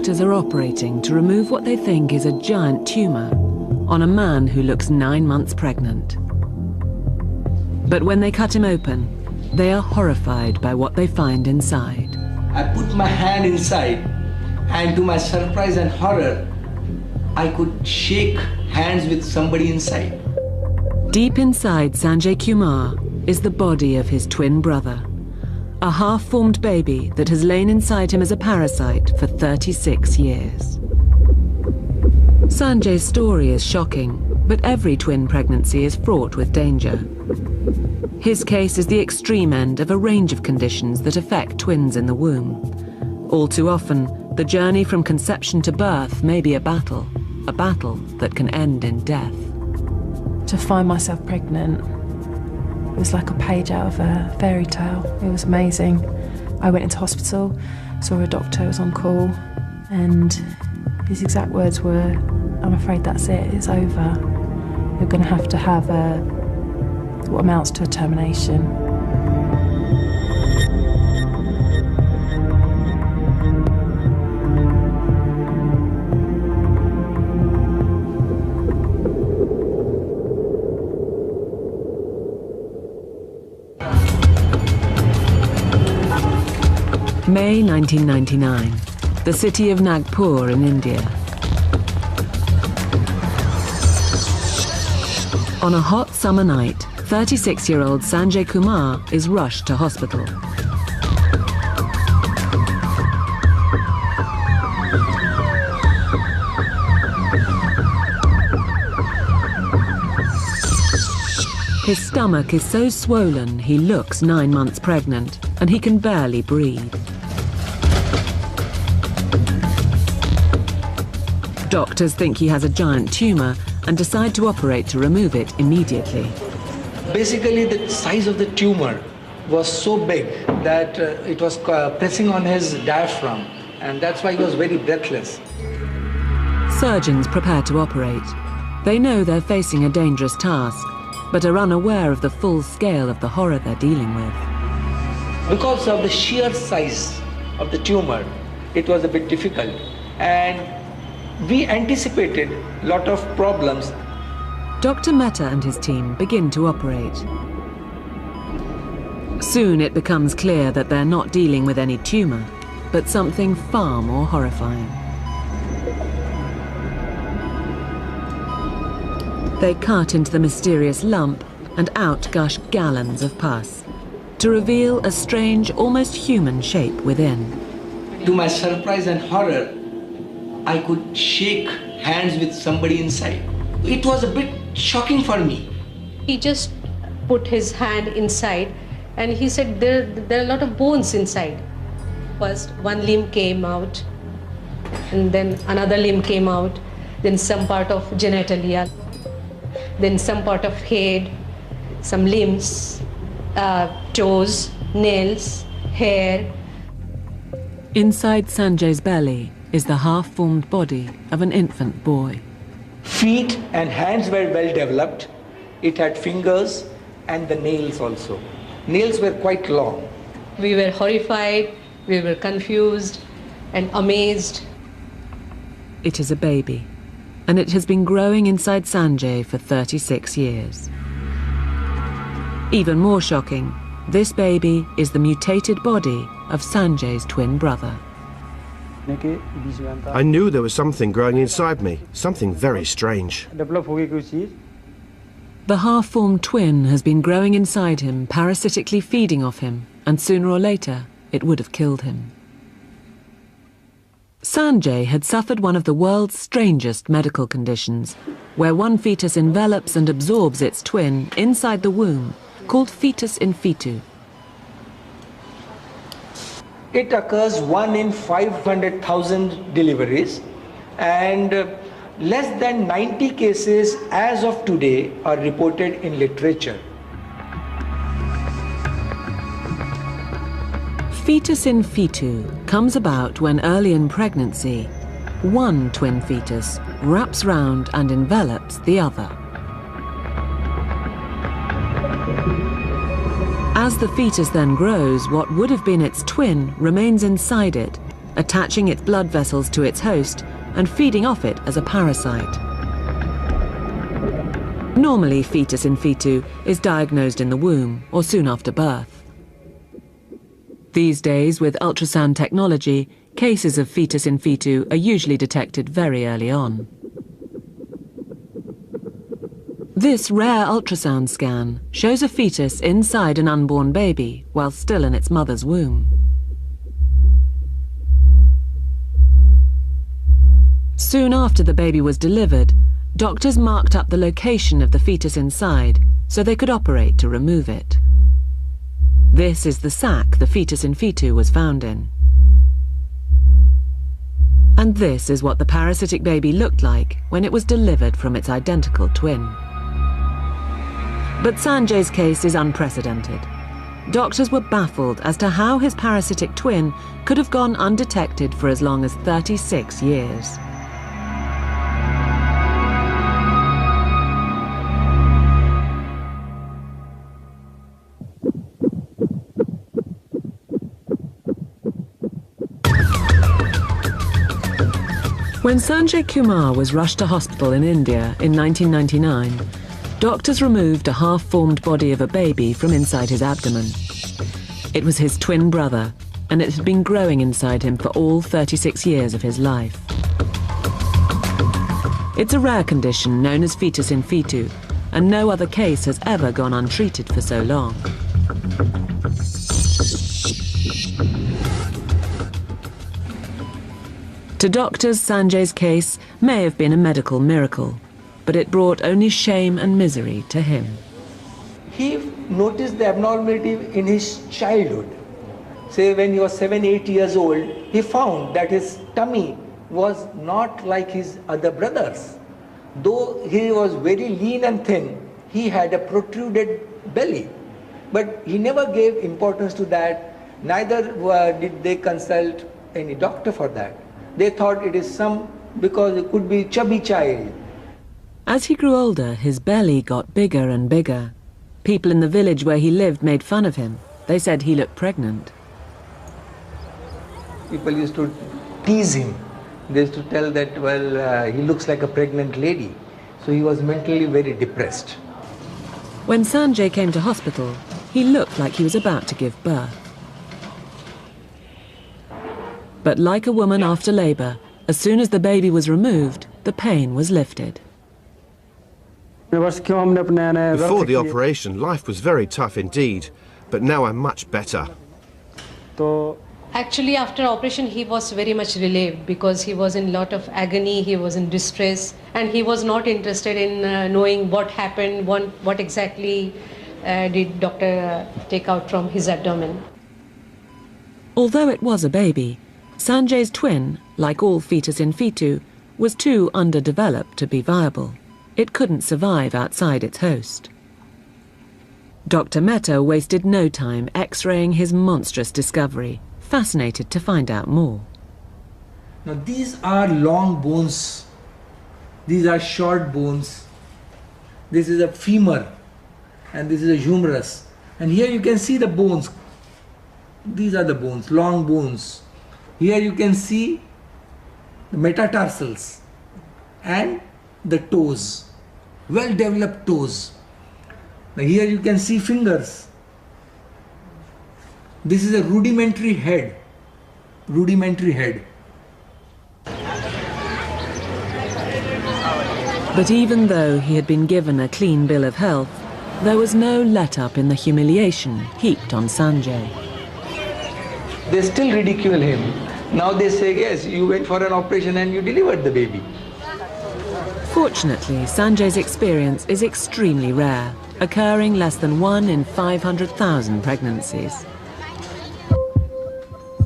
doctors are operating to remove what they think is a giant tumor on a man who looks 9 months pregnant. But when they cut him open, they are horrified by what they find inside. I put my hand inside, and to my surprise and horror, I could shake hands with somebody inside. Deep inside Sanjay Kumar is the body of his twin brother, a half-formed baby that has lain inside him as a parasite for 36 years. Sanjay's story is shocking, but every twin pregnancy is fraught with danger. His case is the extreme end of a range of conditions that affect twins in the womb. All too often, the journey from conception to birth may be a battle that can end in death. To find myself pregnant, it was like a page out of a fairy tale. It was amazing. I went into hospital, saw a doctor who was on call, and his exact words were, "I'm afraid that's it, it's over. You're going to have what amounts to a termination." May 1999, the city of Nagpur in India. On a hot summer night, 36-year-old Sanjay Kumar is rushed to hospital. His stomach is so swollen he looks 9 months pregnant, and he can barely breathe. Doctors think he has a giant tumor and decide to operate to remove it immediately. Basically, the size of the tumor was so big that it was pressing on his diaphragm, and that's why he was very breathless. Surgeons prepare to operate. They know they're facing a dangerous task, but are unaware of the full scale of the horror they're dealing with. Because of the sheer size of the tumor, it was a bit difficult, and we anticipated a lot of problems. Dr. Mehta and his team begin to operate. Soon it becomes clear that they're not dealing with any tumor, but something far more horrifying. They cut into the mysterious lump, and out gush gallons of pus, to reveal a strange, almost human shape within. To my surprise and horror, I could shake hands with somebody inside. It was a bit shocking for me. He just put his hand inside and he said there are a lot of bones inside. First one limb came out, and then another limb came out, then some part of genitalia, then some part of head, some limbs, toes, nails, hair. Inside Sanjay's belly is the half-formed body of an infant boy. Feet and hands were well developed. It had fingers and the nails also. Nails were quite long. We were horrified, we were confused and amazed. It is a baby, and it has been growing inside Sanjay for 36 years. Even more shocking, this baby is the mutated body of Sanjay's twin brother. I knew there was something growing inside me, something very strange. The half-formed twin has been growing inside him, parasitically feeding off him, and sooner or later, it would have killed him. Sanjay had suffered one of the world's strangest medical conditions, where one fetus envelops and absorbs its twin inside the womb, called fetus in fetu. It occurs 1 in 500,000 deliveries, and less than 90 cases as of today are reported in literature. Fetus in fetu comes about when early in pregnancy, one twin fetus wraps round and envelops the other. As the fetus then grows, what would have been its twin remains inside it, attaching its blood vessels to its host and feeding off it as a parasite. Normally, fetus in fetu is diagnosed in the womb or soon after birth. These days, with ultrasound technology, cases of fetus in fetu are usually detected very early on. This rare ultrasound scan shows a fetus inside an unborn baby while still in its mother's womb. Soon after the baby was delivered, doctors marked up the location of the fetus inside so they could operate to remove it. This is the sac the fetus in fetu was found in. And this is what the parasitic baby looked like when it was delivered from its identical twin. But Sanjay's case is unprecedented. Doctors were baffled as to how his parasitic twin could have gone undetected for as long as 36 years. When Sanjay Kumar was rushed to hospital in India in 1999, doctors removed a half-formed body of a baby from inside his abdomen. It was his twin brother, and it had been growing inside him for all 36 years of his life. It's a rare condition known as fetus in fetu, and no other case has ever gone untreated for so long. To doctors, Sanjay's case may have been a medical miracle, but it brought only shame and misery to him. He noticed the abnormality in his childhood. Say when he was 7, 8 years old, he found that his tummy was not like his other brothers. Though he was very lean and thin, he had a protruded belly. But he never gave importance to that, neither did they consult any doctor for that. They thought it is because it could be chubby child. As he grew older, his belly got bigger and bigger. People in the village where he lived made fun of him. They said he looked pregnant. People used to tease him. They used to tell that, well, he looks like a pregnant lady. So he was mentally very depressed. When Sanjay came to hospital, he looked like he was about to give birth. But like a woman after labour, as soon as the baby was removed, the pain was lifted. Before the operation, life was very tough indeed, but now I'm much better. Actually, after operation, he was very much relieved because he was in a lot of agony, he was in distress, and he was not interested in knowing what happened, what exactly did doctor take out from his abdomen. Although it was a baby, Sanjay's twin, like all fetus in fetu, was too underdeveloped to be viable. It couldn't survive outside its host. Dr. Mehta wasted no time x-raying his monstrous discovery, fascinated to find out more. Now these are long bones, these are short bones. This is a femur and this is a humerus. And here you can see the bones. These are the bones, long bones. Here you can see the metatarsals and the toes, well-developed toes. Now here you can see fingers. This is a rudimentary head, But even though he had been given a clean bill of health, there was no let-up in the humiliation heaped on Sanjay. They still ridicule him. Now they say, yes, you went for an operation and you delivered the baby. Fortunately, Sanjay's experience is extremely rare, occurring less than 1 in 500,000 pregnancies.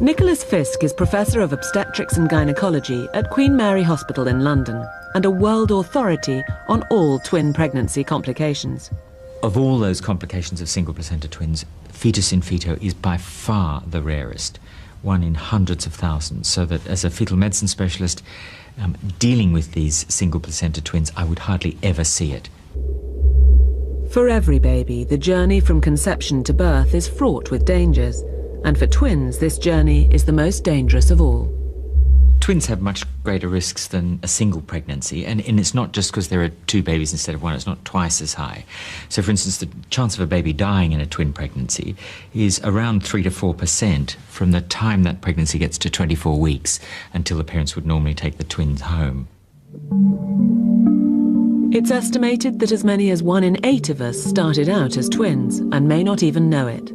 Nicholas Fisk is Professor of Obstetrics and Gynecology at Queen Mary Hospital in London and a world authority on all twin pregnancy complications. Of all those complications of single placenta twins, fetus in fetu is by far the rarest, 1 in hundreds of thousands, so that as a fetal medicine specialist dealing with these single placenta twins, I would hardly ever see it. For every baby, the journey from conception to birth is fraught with dangers, And for twins, this journey is the most dangerous of all. Twins have much greater risks than a single pregnancy, and it's not just because there are two babies instead of one, it's not twice as high. So, for instance, the chance of a baby dying in a twin pregnancy is around 3 to 4% from the time that pregnancy gets to 24 weeks until the parents would normally take the twins home. It's estimated that as many as 1 in 8 of us started out as twins and may not even know it.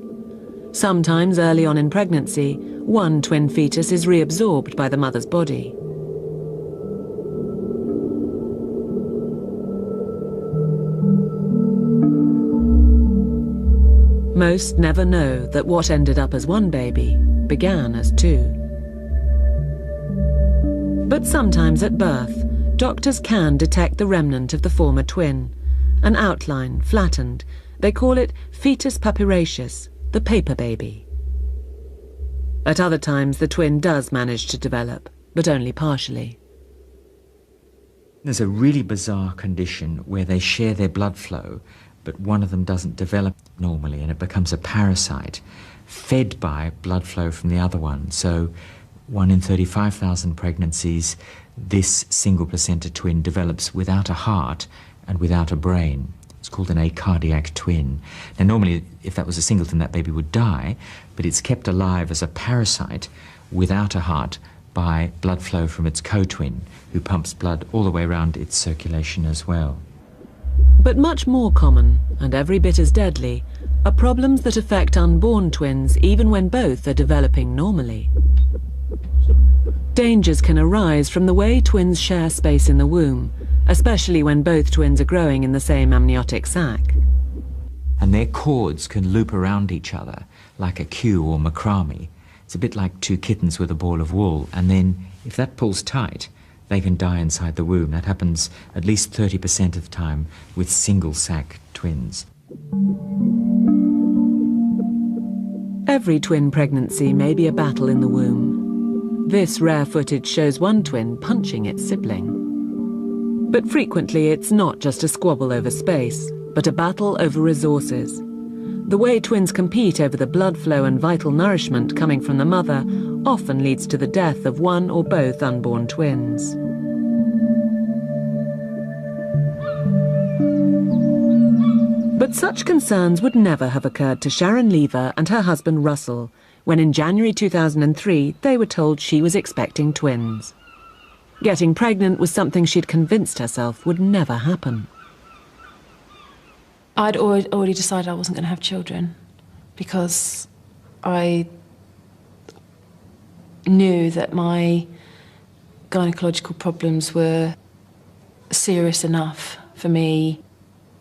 Sometimes early on in pregnancy, one twin fetus is reabsorbed by the mother's body. Most never know that what ended up as one baby began as 2. But sometimes at birth, doctors can detect the remnant of the former twin, an outline, flattened. They call it fetus papyraceus, the paper baby. At other times, the twin does manage to develop, but only partially. There's a really bizarre condition where they share their blood flow, but one of them doesn't develop normally, and it becomes a parasite fed by blood flow from the other one. So 1 in 35,000 pregnancies, this single placenta twin develops without a heart and without a brain. It's called an acardiac twin. Now, normally, if that was a singleton, that baby would die, but it's kept alive as a parasite without a heart by blood flow from its co-twin, who pumps blood all the way around its circulation as well. But much more common, and every bit as deadly, are problems that affect unborn twins even when both are developing normally. Dangers can arise from the way twins share space in the womb, especially when both twins are growing in the same amniotic sac. And their cords can loop around each other like a queue or macrame. It's a bit like 2 kittens with a ball of wool, and then if that pulls tight, they can die inside the womb. That happens at least 30% of the time with single sac twins. Every twin pregnancy may be a battle in the womb. This rare footage shows one twin punching its sibling. But frequently it's not just a squabble over space, but a battle over resources. The way twins compete over the blood flow and vital nourishment coming from the mother often leads to the death of one or both unborn twins. But such concerns would never have occurred to Sharon Lever and her husband Russell when in January 2003 they were told she was expecting twins. Getting pregnant was something she'd convinced herself would never happen. I'd already decided I wasn't going to have children because I knew that my gynecological problems were serious enough for me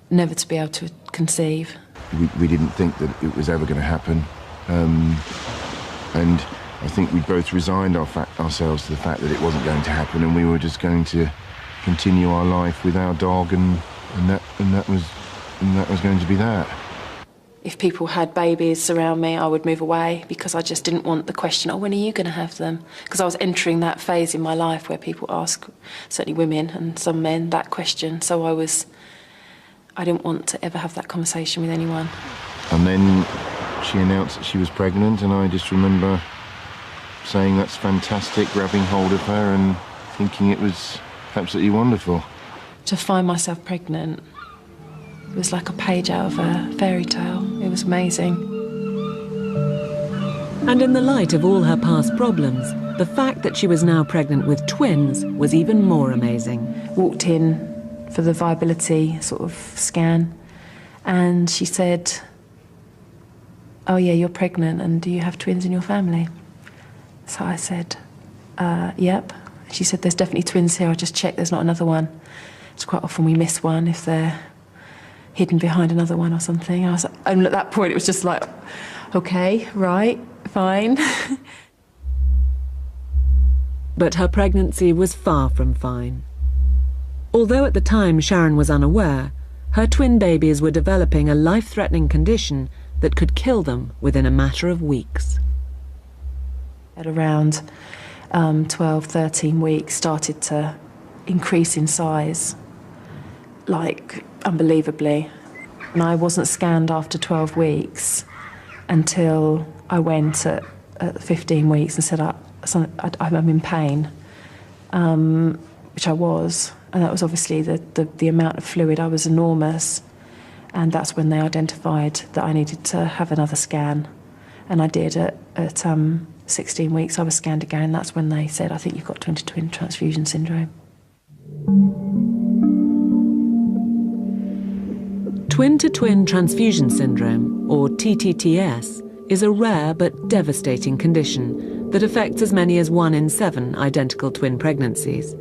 never to be able to conceive. We didn't think that it was ever going to happen. And I think we both resigned ourselves to the fact that it wasn't going to happen, and we were just going to continue our life with our dog, and that was going to be that. If people had babies around me, I would move away because I just didn't want the question, oh, when are you going to have them? Because I was entering that phase in my life where people ask, certainly women and some men, that question. So I didn't want to ever have that conversation with anyone. And then she announced that she was pregnant, and I just remember saying, that's fantastic, grabbing hold of her and thinking it was absolutely wonderful. To find myself pregnant, it was like a page out of a fairy tale. It was amazing. And in the light of all her past problems, the fact that she was now pregnant with twins was even more amazing. Walked in for the viability sort of scan, and she said, oh yeah, you're pregnant, and do you have twins in your family? So I said, yep. She said, there's definitely twins here, I just checked, there's not another one. It's quite often we miss one if they're hidden behind another one or something. And at that point it was just like, okay, right, fine. But her pregnancy was far from fine. Although at the time Sharon was unaware, her twin babies were developing a life-threatening condition that could kill them within a matter of weeks. At around 12, 13 weeks, started to increase in size, like unbelievably. And I wasn't scanned after 12 weeks. until I went at 15 weeks and said, I'm in pain, which I was. And that was obviously the amount of fluid. I was enormous. And that's when they identified that I needed to have another scan. And I did at 16 weeks. I was scanned again. That's when they said, I think you've got twin-to-twin transfusion syndrome. Twin-to-twin transfusion syndrome, or TTTS, is a rare but devastating condition that affects as many as 1 in 7 identical twin pregnancies,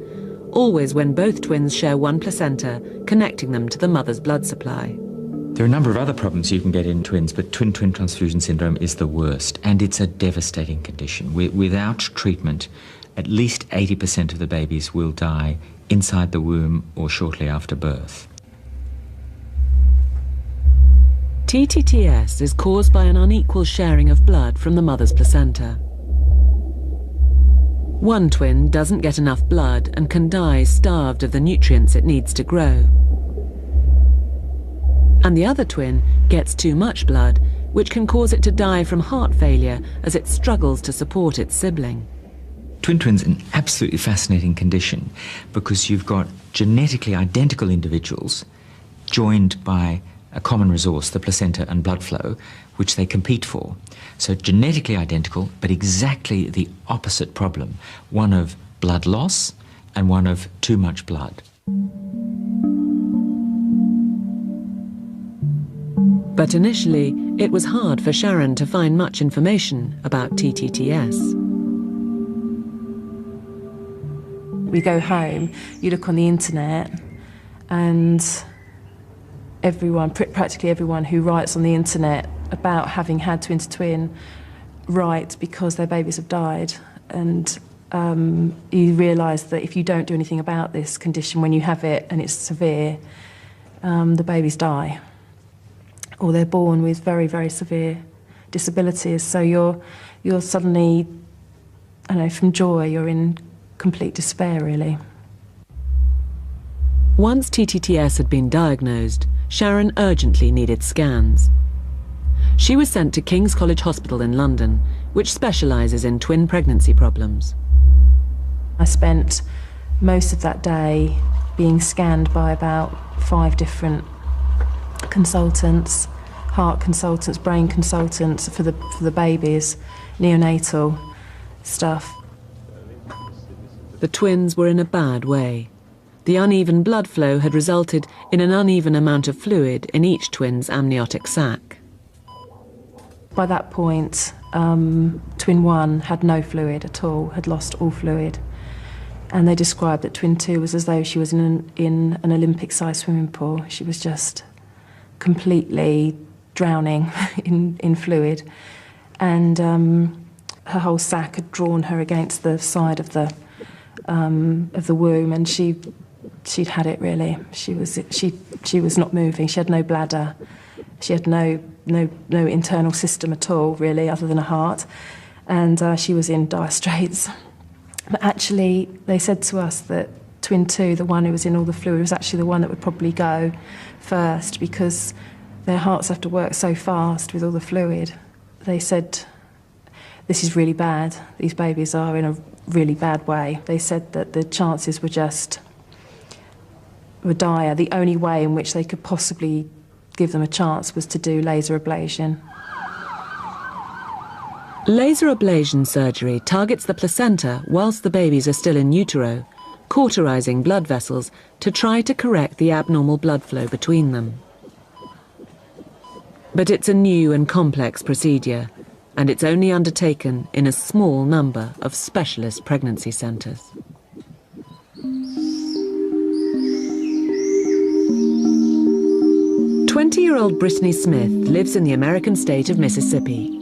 always when both twins share one placenta connecting them to the mother's blood supply. There are a number of other problems you can get in twins, but twin-twin transfusion syndrome is the worst, and it's a devastating condition. Without treatment, at least 80% of the babies will die inside the womb or shortly after birth. TTTS is caused by an unequal sharing of blood from the mother's placenta. One twin doesn't get enough blood and can die starved of the nutrients it needs to grow. And the other twin gets too much blood, which can cause it to die from heart failure as it struggles to support its sibling. Twin twins are an absolutely fascinating condition because you've got genetically identical individuals joined by a common resource, the placenta and blood flow, which they compete for. So genetically identical, but exactly the opposite problem, one of blood loss and one of too much blood. But initially, it was hard for Sharon to find much information about TTTS. We go home, you look on the internet, and practically everyone who writes on the internet about having had twin-to-twin write because their babies have died. And you realise that if you don't do anything about this condition when you have it and it's severe, the babies die. Or they're born with very, very severe disabilities. So you're suddenly, I don't know, from joy, you're in complete despair, really. Once TTTS had been diagnosed, Sharon urgently needed scans. She was sent to King's College Hospital in London, which specialises in twin pregnancy problems. I spent most of that day being scanned by about 5 different consultants, heart consultants, brain consultants for the babies, neonatal stuff. The twins were in a bad way. The uneven blood flow had resulted in an uneven amount of fluid in each twin's amniotic sac. By that point, twin 1 had no fluid at all, had lost all fluid. And they described that twin 2 was as though she was in an Olympic-sized swimming pool. She was just completely drowning in fluid. And her whole sac had drawn her against the side of the womb, and she'd had it, really. She was not moving. She had no bladder. She had no internal system at all, really, other than a heart. And she was in dire straits. But actually, they said to us that twin 2, the one who was in all the fluid, was actually the one that would probably go first because their hearts have to work so fast with all the fluid. They said, this is really bad. These babies are in a really bad way. They said that the chances were dire. The only way in which they could possibly give them a chance was to do laser ablation. Laser ablation surgery targets the placenta whilst the babies are still in utero, cauterizing blood vessels to try to correct the abnormal blood flow between them. But it's a new and complex procedure, and it's only undertaken in a small number of specialist pregnancy centres. 20-year-old Brittany Smith lives in the American state of Mississippi.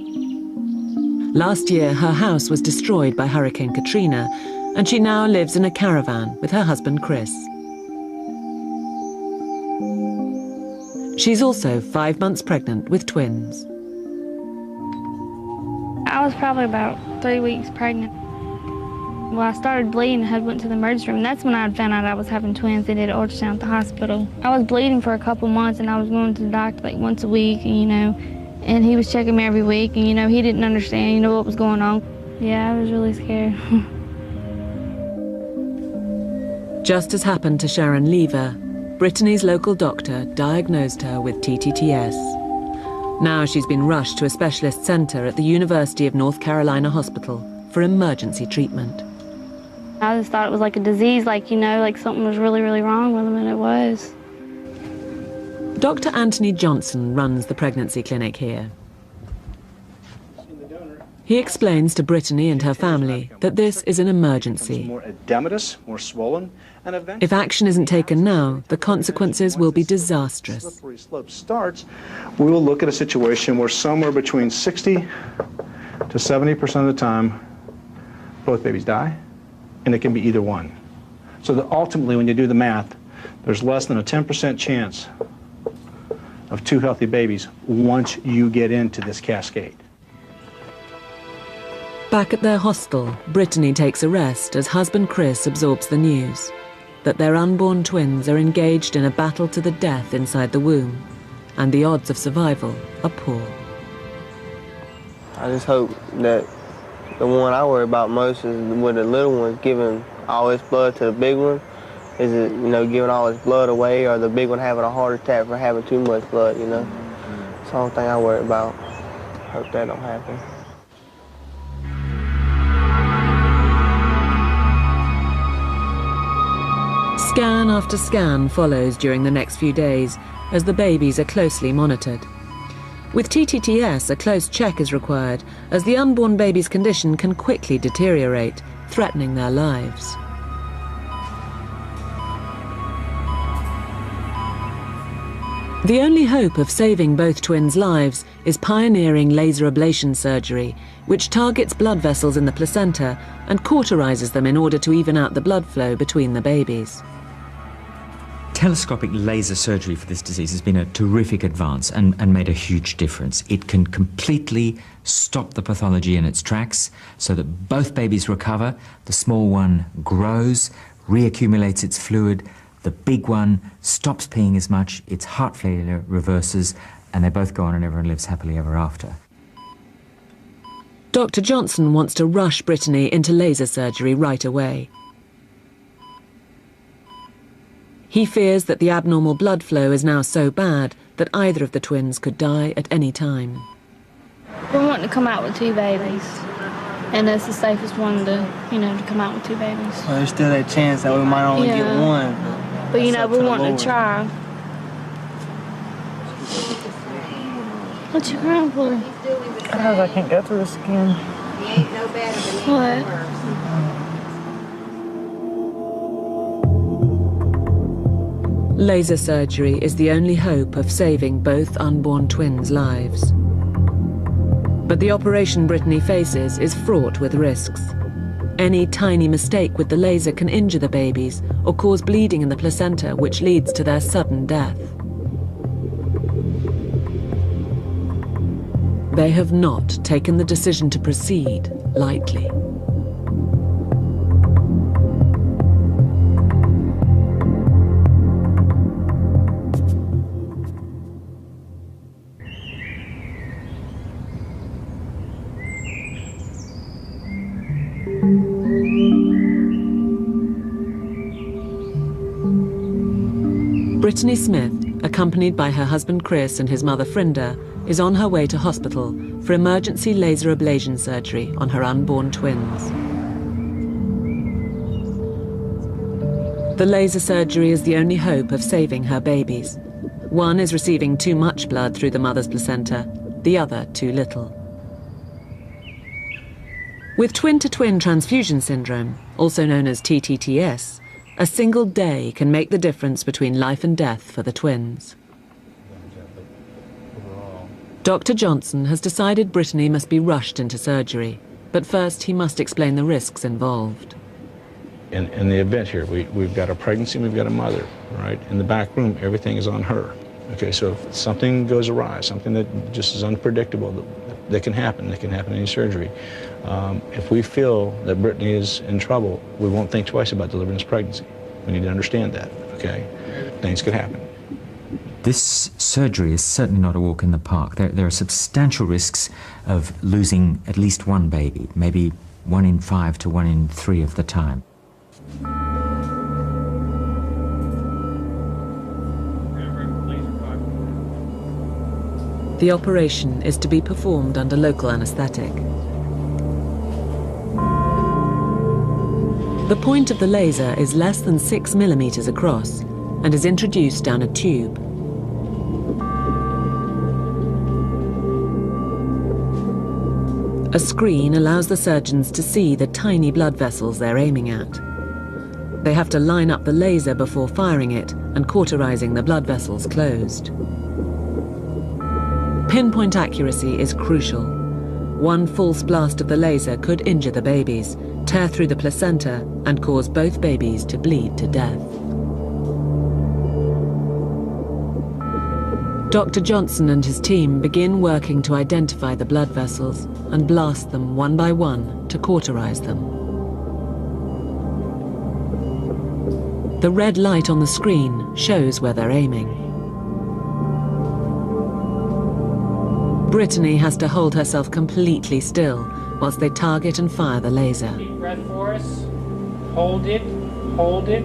Last year, her house was destroyed by Hurricane Katrina, and she now lives in a caravan with her husband, Chris. She's also 5 months pregnant with twins. I was probably about 3 weeks pregnant. Well, I started bleeding and went to the emergency room. That's when I found out I was having twins. They did an ultrasound at the hospital. I was bleeding for a couple months, and I was going to the doctor like once a week, And he was checking me every week, and, you know, he didn't understand, you know, what was going on. Yeah, I was really scared. Just as happened to Sharon Lever, Brittany's local doctor diagnosed her with TTTS. Now she's been rushed to a specialist centre at the University of North Carolina Hospital for emergency treatment. I just thought it was like a disease, like, you know, like something was really, really wrong with him, and it was. Dr. Anthony Johnson runs the pregnancy clinic here. He explains to Brittany and her family that this is an emergency. More edematous, more swollen, and eventually, if action isn't taken now, the consequences will be disastrous. Slippery slope starts, we will look at a situation where somewhere between 60 to 70% of the time, both babies die, and it can be either one. So that ultimately, when you do the math, there's less than a 10% chance of 2 healthy babies once you get into this cascade. Back at their hostel, Brittany takes a rest as husband Chris absorbs the news that their unborn twins are engaged in a battle to the death inside the womb, and the odds of survival are poor. I just hope that the one I worry about most is with the little one giving all his blood to the big one. Is it, you know, giving all his blood away, or the big one having a heart attack for having too much blood, you know? It's the only thing I worry about. Hope that don't happen. Scan after scan follows during the next few days as the babies are closely monitored. With TTTS, a close check is required as the unborn baby's condition can quickly deteriorate, threatening their lives. The only hope of saving both twins' lives is pioneering laser ablation surgery, which targets blood vessels in the placenta and cauterizes them in order to even out the blood flow between the babies. Telescopic laser surgery for this disease has been a terrific advance and made a huge difference. It can completely stop the pathology in its tracks so that both babies recover, the small one grows, reaccumulates its fluid, the big one stops peeing as much, its heart failure reverses, and they both go on and everyone lives happily ever after. Dr. Johnson wants to rush Brittany into laser surgery right away. He fears that the abnormal blood flow is now so bad that either of the twins could die at any time. We're wanting to come out with 2 babies, and that's the safest one to, you know, to come out with 2 babies. Well, there's still that chance that we might only get one. But you know, we're wanting to try. What you crying for? Because I can't go through the skin. What? Laser surgery is the only hope of saving both unborn twins' lives. But the operation Brittany faces is fraught with risks. Any tiny mistake with the laser can injure the babies or cause bleeding in the placenta, which leads to their sudden death. They have not taken the decision to proceed lightly. Brittany Smith, accompanied by her husband Chris and his mother Frinda, is on her way to hospital for emergency laser ablation surgery on her unborn twins. The laser surgery is the only hope of saving her babies. One is receiving too much blood through the mother's placenta, the other too little. With twin-to-twin transfusion syndrome, also known as TTTS, a single day can make the difference between life and death for the twins. Dr. Johnson has decided Brittany must be rushed into surgery, but first he must explain the risks involved. In the event here, we've got a pregnancy and we've got a mother, right? In the back room, everything is on her. Okay, so if something goes awry, something that just is unpredictable, that can happen in any surgery. If we feel that Brittany is in trouble, we won't think twice about delivering this pregnancy. We need to understand that, okay? Things could happen. This surgery is certainly not a walk in the park. There are substantial risks of losing at least one baby, maybe 1 in 5 to 1 in 3 of the time. The operation is to be performed under local anaesthetic. The point of the laser is less than 6 millimeters across and is introduced down a tube. A screen allows the surgeons to see the tiny blood vessels they're aiming at. They have to line up the laser before firing it and cauterizing the blood vessels closed. Pinpoint accuracy is crucial. One false blast of the laser could injure the babies, tear through the placenta, and cause both babies to bleed to death. Dr. Johnson and his team begin working to identify the blood vessels and blast them one by one to cauterize them. The red light on the screen shows where they're aiming. Brittany has to hold herself completely still whilst they target and fire the laser. Deep breath for us. Hold it, hold it,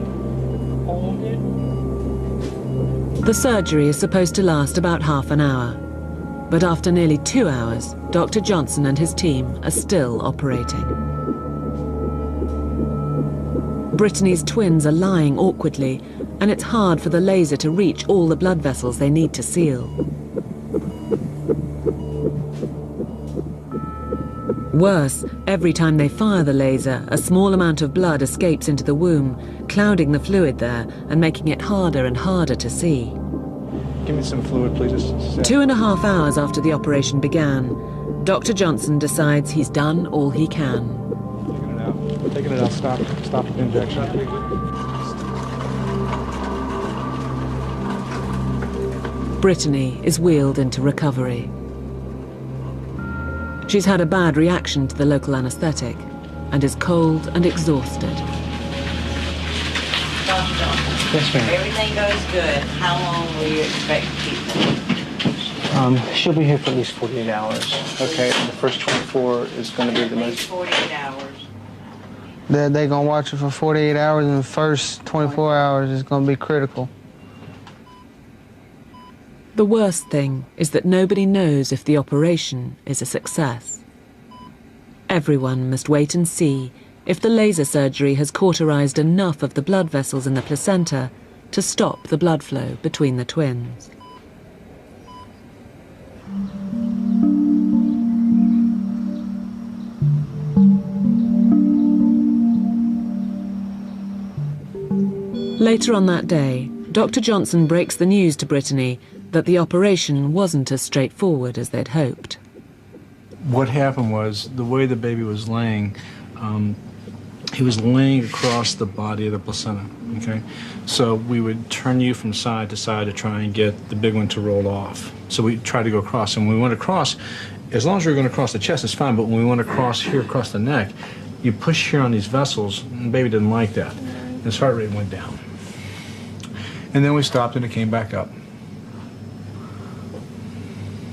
hold it. The surgery is supposed to last about half an hour, but after nearly 2 hours, Dr. Johnson and his team are still operating. Brittany's twins are lying awkwardly, and it's hard for the laser to reach all the blood vessels they need to seal. Worse, every time they fire the laser, a small amount of blood escapes into the womb, clouding the fluid there and making it harder and harder to see. Give me some fluid, please. 2.5 hours after the operation began, Dr. Johnson decides he's done all he can. Taking it out. Taking it out. Stop the injection. Brittany is wheeled into recovery. She's had a bad reaction to the local anaesthetic and is cold and exhausted. Dr. Johnson, Yes, ma'am. everything goes good. How long will you expect to keep them? She'll be here for at least 48 hours. Okay, and the first 24 is going to be the most. 48 hours. They're going to watch her for 48 hours, and the first 24 hours is going to be critical. The worst thing is that nobody knows if the operation is a success. Everyone must wait and see if the laser surgery has cauterized enough of the blood vessels in the placenta to stop the blood flow between the twins. Later on that day, Dr. Johnson breaks the news to Brittany that the operation wasn't as straightforward as they'd hoped. What happened was, the way the baby was laying, he was laying across the body of the placenta, okay? So we would turn you from side to side to try and get the big one to roll off. So we tried to go across, and when we went across, as long as we were going to cross the chest, it's fine, but when we went across here, across the neck, you push here on these vessels, and the baby didn't like that. His heart rate went down. And then we stopped, and it came back up.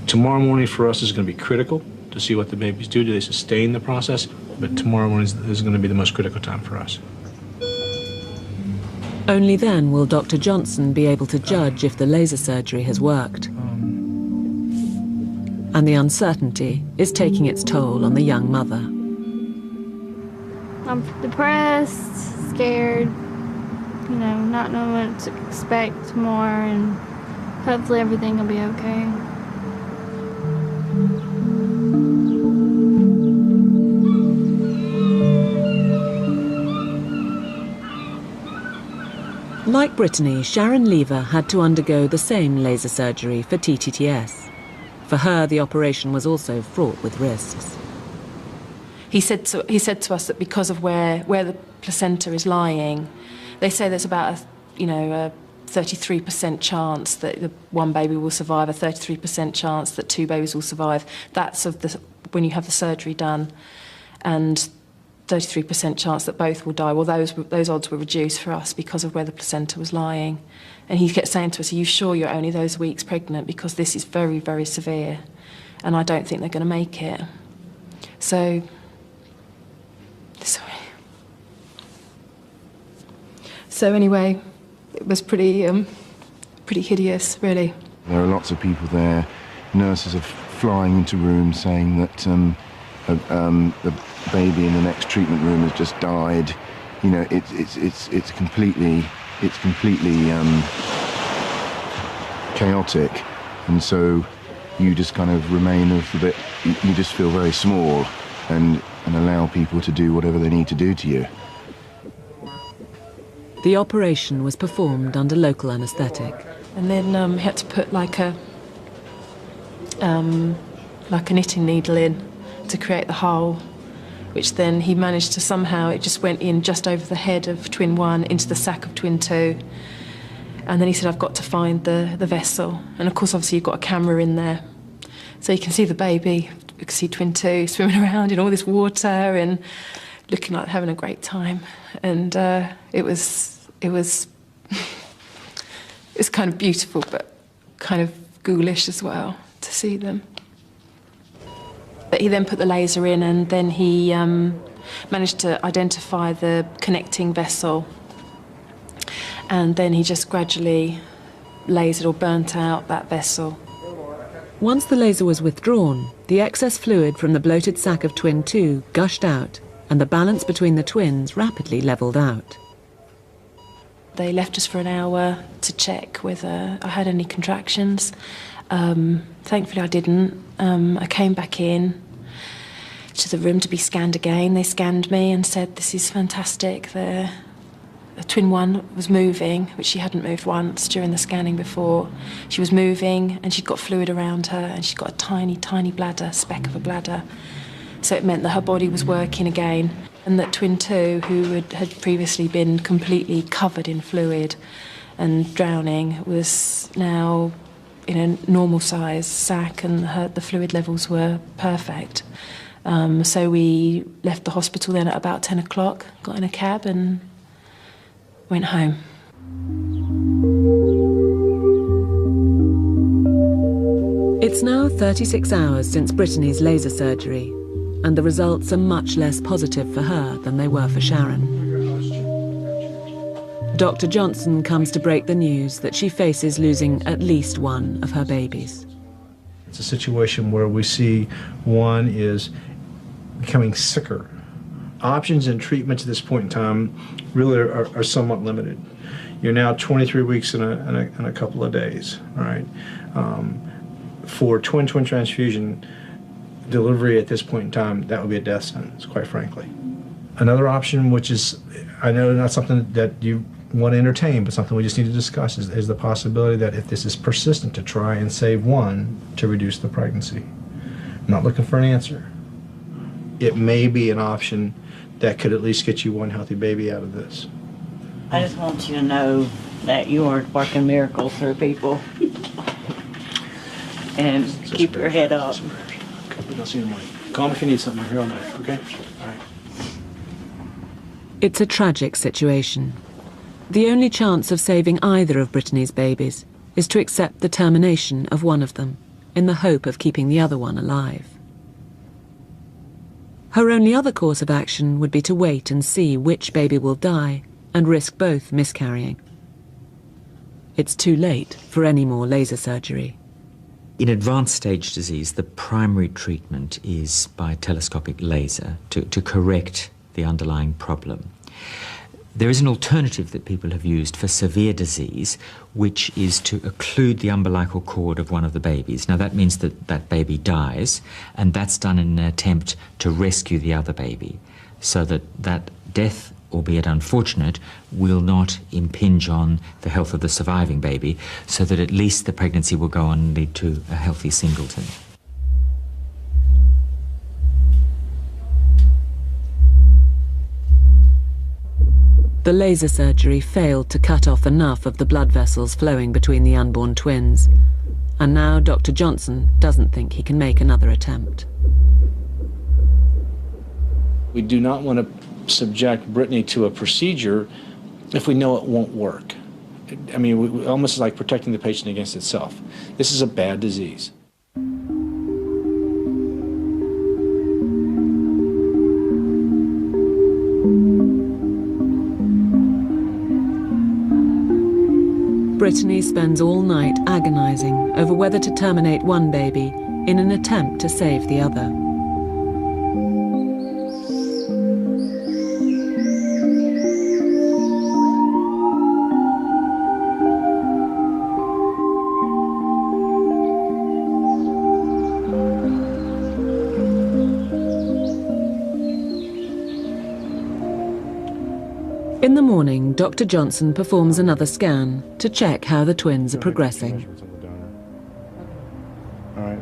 Tomorrow morning for us is going to be critical to see what the babies do. Do they sustain the process? But tomorrow morning is going to be the most critical time for us. Only then will Dr. Johnson be able to judge if the laser surgery has worked. And the uncertainty is taking its toll on the young mother. I'm depressed, scared, not knowing what to expect more, and hopefully everything will be okay. Like Brittany, Sharon Lever had to undergo the same laser surgery for TTTS. For her, the operation was also fraught with risks. He said to us that because of where the placenta is lying, they say there's about a 33% chance that the one baby will survive, a 33% chance that 2 babies will survive. That's when you have the surgery done. And 33% chance that both will die. Well, those odds were reduced for us because of where the placenta was lying. And he kept saying to us, "Are you sure you're only those weeks pregnant? Because this is very, very severe, and I don't think they're going to make it." So, sorry. So anyway, it was pretty hideous, really. There are lots of people there. Nurses are flying into rooms saying that the baby in the next treatment room has just died. You know, it's completely chaotic, and so you just kind of remain a little bit. You just feel very small, and allow people to do whatever they need to do to you. The operation was performed under local anaesthetic. And then he had to put like a knitting needle in to create the hole, which then he managed to somehow, it just went in just over the head of twin 1 into the sac of twin 2. And then he said, "I've got to find the vessel." And of course, obviously, you've got a camera in there. So you can see the baby, you can see twin 2 swimming around in all this water and looking like having a great time. And it was kind of beautiful, but kind of ghoulish as well to see them. But he then put the laser in, and then he managed to identify the connecting vessel. And then he just gradually lasered or burnt out that vessel. Once the laser was withdrawn, the excess fluid from the bloated sac of twin 2 gushed out, and the balance between the twins rapidly levelled out. They left us for an hour to check whether I had any contractions. Thankfully I didn't. I came back in to the room to be scanned again. They scanned me and said, "This is fantastic." The twin 1 was moving, which she hadn't moved once during the scanning before. She was moving and she'd got fluid around her, and she'd got a tiny, tiny bladder, speck of a bladder. So it meant that her body was working again, and that twin 2, who had previously been completely covered in fluid and drowning, was now in a normal size sac, and the fluid levels were perfect. So we left the hospital then at about 10 o'clock, got in a cab and went home. It's now 36 hours since Brittany's laser surgery, and the results are much less positive for her than they were for Sharon. Dr. Johnson comes to break the news that she faces losing at least one of her babies. It's a situation where we see one is becoming sicker. Options and treatments at this point in time really are somewhat limited. You're now 23 weeks in a couple of days, all right? For twin transfusion delivery at this point in time, that would be a death sentence, quite frankly. Another option, which is, I know not something that you want to entertain, but something we just need to discuss, is the possibility that if this is persistent, to try and save one to reduce the pregnancy. I'm not looking for an answer. It may be an option that could at least get you one healthy baby out of this. I just want you to know that you are working miracles through people. And keep your head up. I'll see you in the morning. Call me if you need something. I'm here all night, okay? All right. It's a tragic situation. The only chance of saving either of Brittany's babies is to accept the termination of one of them, in the hope of keeping the other one alive. Her only other course of action would be to wait and see which baby will die and risk both miscarrying. It's too late for any more laser surgery. In advanced stage disease, the primary treatment is by telescopic laser to correct the underlying problem. There is an alternative that people have used for severe disease, which is to occlude the umbilical cord of one of the babies. Now that means that that baby dies, and that's done in an attempt to rescue the other baby, so that that death, albeit unfortunate, will not impinge on the health of the surviving baby, so that at least the pregnancy will go on and lead to a healthy singleton. The laser surgery failed to cut off enough of the blood vessels flowing between the unborn twins, and now Dr. Johnson doesn't think he can make another attempt. We do not want to subject Brittany to a procedure if we know it won't work. I mean, almost like protecting the patient against itself. This is a bad disease. Brittany spends all night agonizing over whether to terminate one baby in an attempt to save the other. In the morning, Dr. Johnson performs another scan to check how the twins are progressing. All right.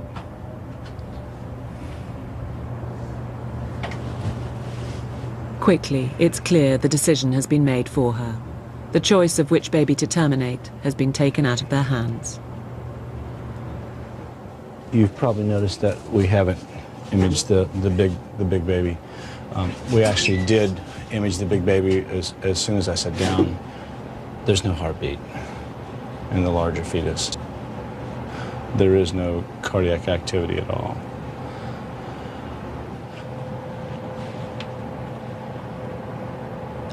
Quickly, it's clear the decision has been made for her. The choice of which baby to terminate has been taken out of their hands. You've probably noticed that we haven't imaged the big baby. We actually did image the big baby as soon as I sat down. There's no heartbeat in the larger fetus. There is no cardiac activity at all.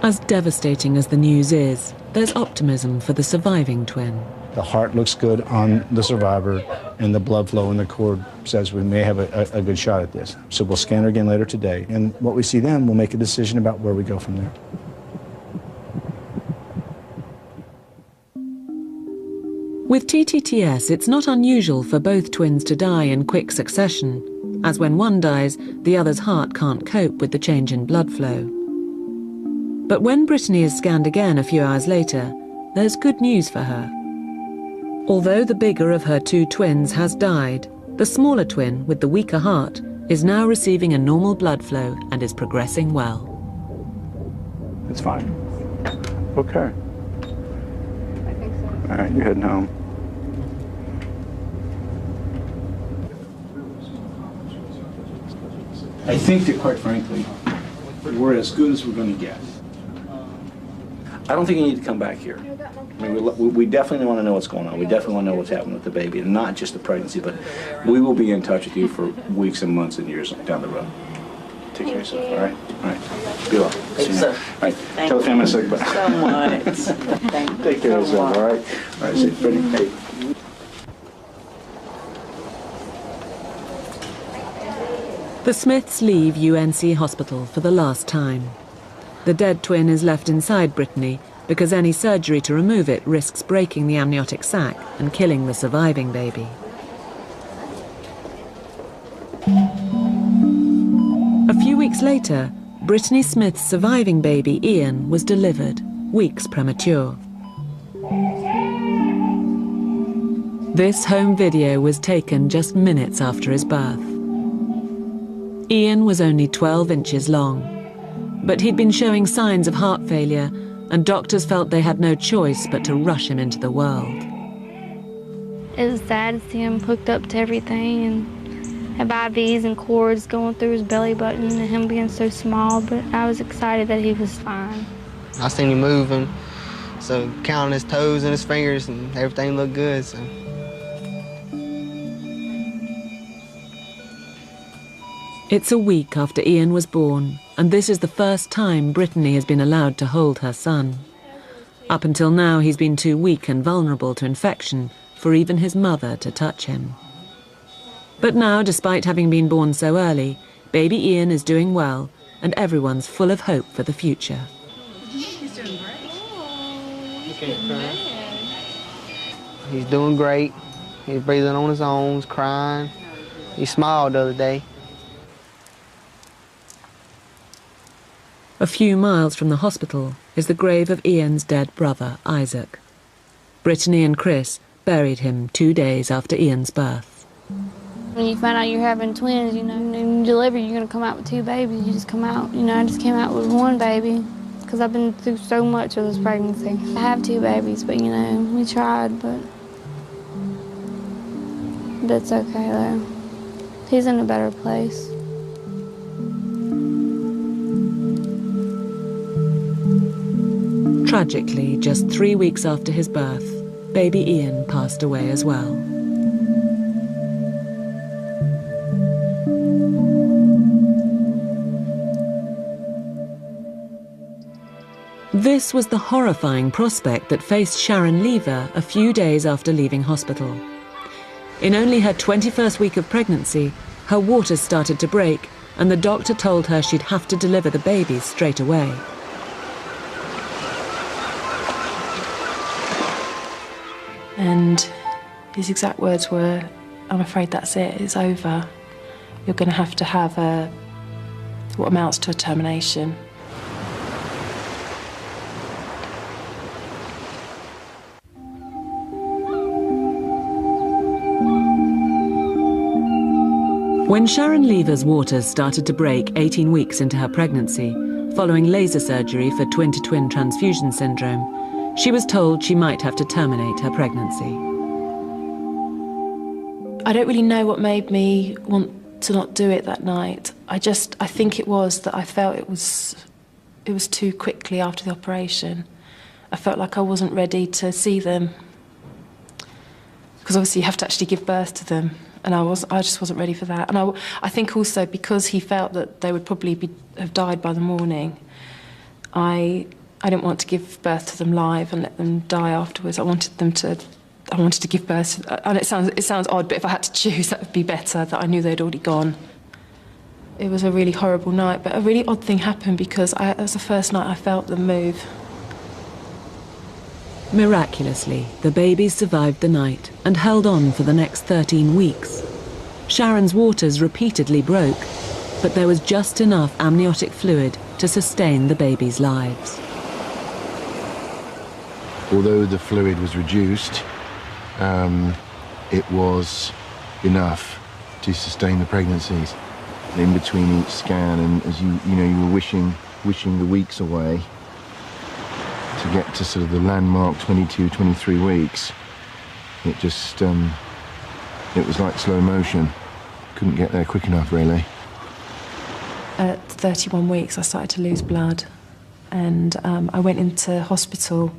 As devastating as the news is, there's optimism for the surviving twin. The heart looks good on the survivor, and the blood flow in the cord says we may have a good shot at this. So we'll scan her again later today, and what we see then, we'll make a decision about where we go from there. With TTTS, it's not unusual for both twins to die in quick succession, as when one dies, the other's heart can't cope with the change in blood flow. But when Brittany is scanned again a few hours later, there's good news for her. Although the bigger of her two twins has died, the smaller twin with the weaker heart is now receiving a normal blood flow and is progressing well. It's fine. Okay. I think so. All right, you're heading home. I think that, quite frankly, we're as good as we're going to get. I don't think you need to come back here. I mean, we definitely want to know what's going on. We definitely want to know what's happening with the baby, and not just the pregnancy, but we will be in touch with you for weeks and months and years down the road. Take care of yourself, all right? All right. Be well. See you now. All right. Tell the family so goodbye. So much. Thank you. Take care of yourself, all right? All right, see you. Brittany. The Smiths leave UNC Hospital for the last time. The dead twin is left inside Brittany because any surgery to remove it risks breaking the amniotic sac and killing the surviving baby. A few weeks later, Brittany Smith's surviving baby, Ian, was delivered, weeks premature. This home video was taken just minutes after his birth. Ian was only 12 inches long, but he'd been showing signs of heart failure, and doctors felt they had no choice but to rush him into the world. It was sad to see him hooked up to everything and have IVs and cords going through his belly button and him being so small, but I was excited that he was fine. I seen him moving, so counting his toes and his fingers, and everything looked good. So. It's a week after Ian was born, and this is the first time Brittany has been allowed to hold her son. Up until now, he's been too weak and vulnerable to infection for even his mother to touch him. But now, despite having been born so early, baby Ian is doing well, and everyone's full of hope for the future. He's doing great. He's doing great. He's breathing on his own, he's crying. He smiled the other day. A few miles from the hospital is the grave of Ian's dead brother, Isaac. Brittany and Chris buried him 2 days after Ian's birth. When you find out you're having twins, you know, when you deliver, you're going to come out with 2 babies. You just come out, you know, I just came out with 1 baby because I've been through so much with this pregnancy. I have 2 babies, but, you know, we tried, but it's okay, though. He's in a better place. Tragically, just 3 weeks after his birth, baby Ian passed away as well. This was the horrifying prospect that faced Sharon Lever a few days after leaving hospital. In only her 21st week of pregnancy, her waters started to break, and the doctor told her she'd have to deliver the babies straight away. And his exact words were, "I'm afraid that's it, it's over. You're going to have what amounts to a termination." When Sharon Lever's waters started to break 18 weeks into her pregnancy, following laser surgery for twin-to-twin transfusion syndrome, she was told she might have to terminate her pregnancy. I don't really know what made me want to not do it that night. I think it was that I felt it was too quickly after the operation. I felt like I wasn't ready to see them, because obviously you have to actually give birth to them. And I just wasn't ready for that. And I think also because he felt that they would probably have died by the morning, I didn't want to give birth to them live and let them die afterwards. I wanted to give birth, and it sounds odd, but if I had to choose, that would be better, that I knew they'd already gone. It was a really horrible night, but a really odd thing happened because it was the first night I felt them move. Miraculously, the babies survived the night and held on for the next 13 weeks. Sharon's waters repeatedly broke, but there was just enough amniotic fluid to sustain the babies' lives. Although the fluid was reduced, it was enough to sustain the pregnancies. In between each scan, and as you were wishing the weeks away to get to sort of the landmark 22, 23 weeks, it just, it was like slow motion. Couldn't get there quick enough, really. At 31 weeks, I started to lose blood, and I went into hospital,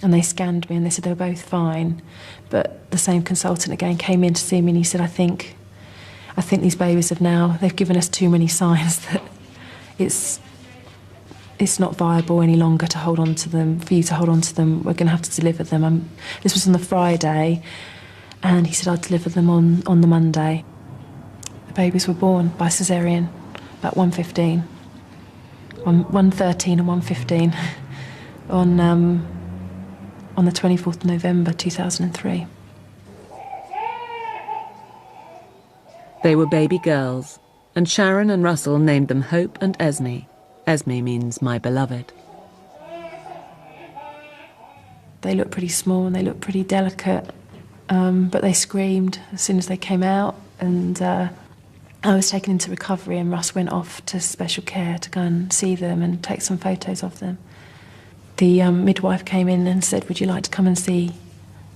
and they scanned me, and they said they were both fine. But the same consultant again came in to see me, and he said, I think these babies they've given us too many signs that it's not viable any longer to hold on to them. For you to hold on to them, we're going to have to deliver them. This was on the Friday, and he said I'd deliver them on the Monday. The babies were born by caesarean about 1:13 and 1:15 on the 24th of November 2003. They were baby girls, and Sharon and Russell named them Hope and Esme. Esme means my beloved. They looked pretty small and they looked pretty delicate, but they screamed as soon as they came out, and I was taken into recovery, and Russ went off to special care to go and see them and take some photos of them. The midwife came in and said, would you like to come and see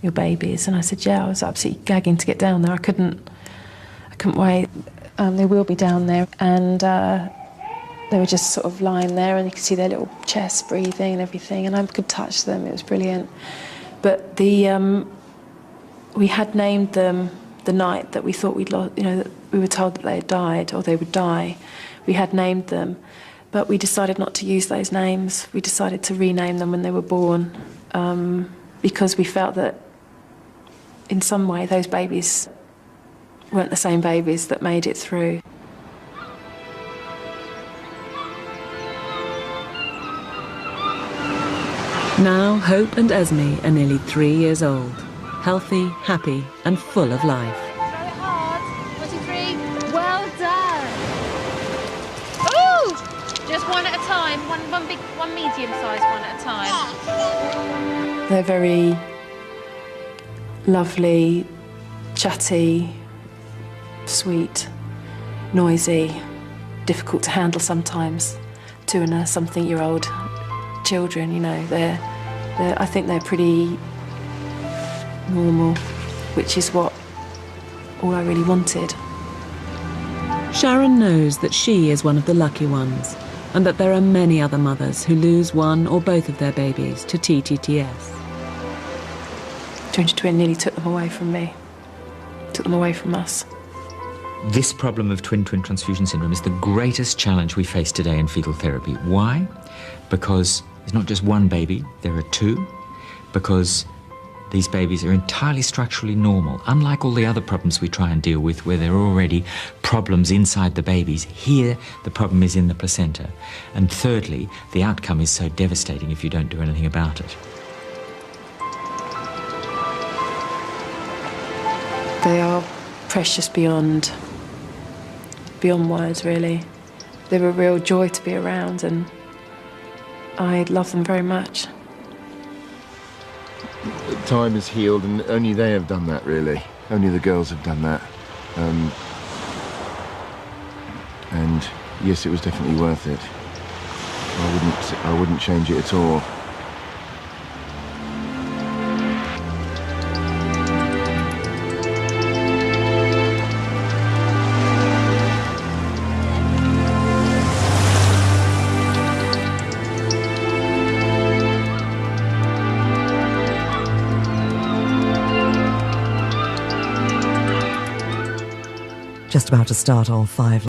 your babies? And I said, yeah. I was absolutely gagging to get down there. I couldn't wait. They will be down there, and they were just sort of lying there, and you could see their little chests breathing and everything, and I could touch them. It was brilliant. But we had named them the night that we thought we'd lost, that we were told that they had died or they would die. We had named them, but we decided not to use those names. We decided to rename them when they were born, because we felt that in some way those babies weren't the same babies that made it through. Now Hope and Esme are nearly 3 years old, healthy, happy and full of life. Throw it hard. 1, 2, 3. Well done. Ooh! Just one at a time. One medium-sized one at a time. They're very lovely, chatty, sweet, noisy, difficult to handle sometimes. 2 and a something-year-old children, I think they're pretty normal, which is all I really wanted. Sharon knows that she is one of the lucky ones, and that there are many other mothers who lose one or both of their babies to TTTS. Ginger twin nearly took them away from me, took them away from us. This problem of twin-twin transfusion syndrome is the greatest challenge we face today in fetal therapy. Why? Because there's not just one baby, there are two. Because these babies are entirely structurally normal. Unlike all the other problems we try and deal with where there are already problems inside the babies, here the problem is in the placenta. And thirdly, the outcome is so devastating if you don't do anything about it. They are precious beyond words, really. They're a real joy to be around, and I love them very much. Time has healed, and only they have done that, really. Only the girls have done that. And yes, it was definitely worth it. I wouldn't change it at all. Just about to start our 5